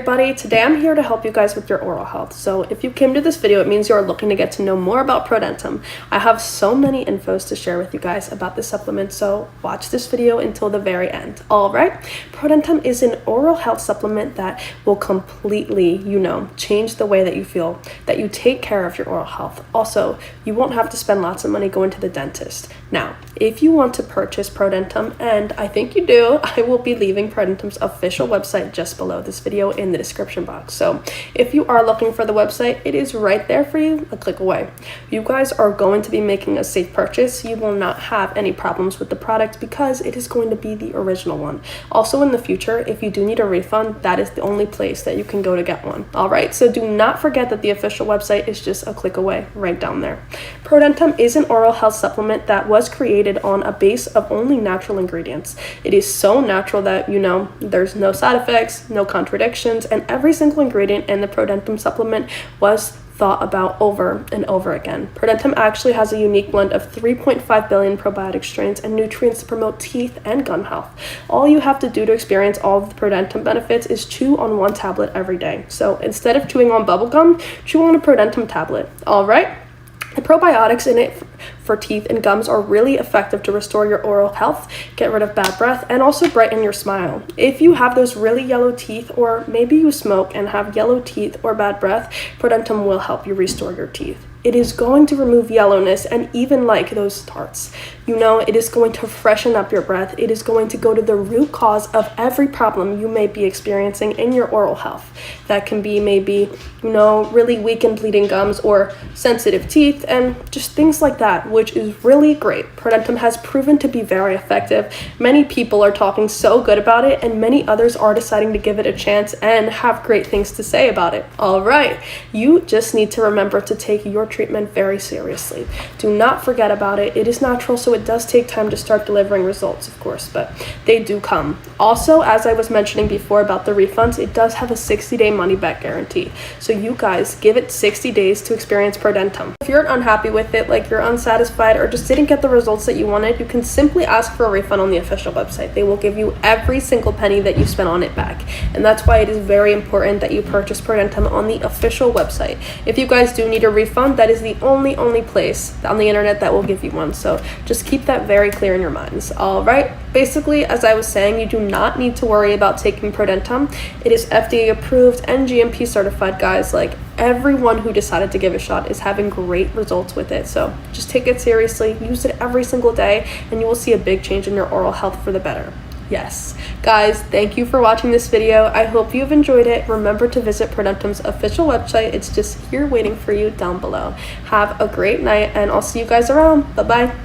everybody, today I'm here to help you guys with your oral health. So if you came to this video, it means you're looking to get to know more about ProDentim. I have so many infos to share with you guys about this supplement, so watch this video until the very end. Alright, ProDentim is an oral health supplement that will completely, change the way that you feel, that you take care of your oral health. Also, you won't have to spend lots of money going to the dentist. Now, if you want to purchase ProDentim, and I think you do, I will be leaving ProDentim's official website just below this video in the description box. So if you are looking for the website, it is right there for you, a click away. You guys are going to be making a safe purchase. You will not have any problems with the product because it is going to be the original one. Also in the future, if you do need a refund, that is the only place that you can go to get one. All right, so do not forget that the official website is just a click away right down there. ProDentim is an oral health supplement that was created on a base of only natural ingredients. It is so natural that, there's no side effects, no contradictions, and every single ingredient in the ProDentim supplement was thought about over and over again. ProDentim actually has a unique blend of 3.5 billion probiotic strains and nutrients to promote teeth and gum health. All you have to do to experience all of the ProDentim benefits is chew on one tablet every day. So instead of chewing on bubble gum, chew on a ProDentim tablet. All right? The probiotics in it for teeth and gums are really effective to restore your oral health, get rid of bad breath, and also brighten your smile. If you have those really yellow teeth, or maybe you smoke and have yellow teeth or bad breath, ProDentim will help you restore your teeth. It is going to remove yellowness and even like those starts. It is going to freshen up your breath. It is going to go to the root cause of every problem you may be experiencing in your oral health. That can be maybe, really weak and bleeding gums or sensitive teeth and just things like that, which is really great. ProDentim has proven to be very effective. Many people are talking so good about it, and many others are deciding to give it a chance and have great things to say about it. All right, you just need to remember to take your treatment very seriously. Do not forget about it. It is natural, so it does take time to start delivering results, of course, but they do come. Also, as I was mentioning before about the refunds, it does have a 60-day money-back guarantee. So you guys give it 60 days to experience ProDentim. If you're unhappy with it, like you're unsatisfied or just didn't get the results that you wanted, you can simply ask for a refund on the official website. They will give you every single penny that you spent on it back. And that's why it is very important that you purchase ProDentim on the official website. If you guys do need a refund, that is the only place on the internet that will give you one. So just keep that very clear in your minds. All right. Basically, as I was saying, you do not need to worry about taking ProDentim. It is FDA approved and GMP certified, guys. Like everyone who decided to give it a shot is having great results with it. So just take it seriously, use it every single day, and you will see a big change in your oral health for the better. Yes. Guys, thank you for watching this video. I hope you've enjoyed it. Remember to visit ProDentim's official website. It's just here waiting for you down below. Have a great night, and I'll see you guys around. Bye-bye.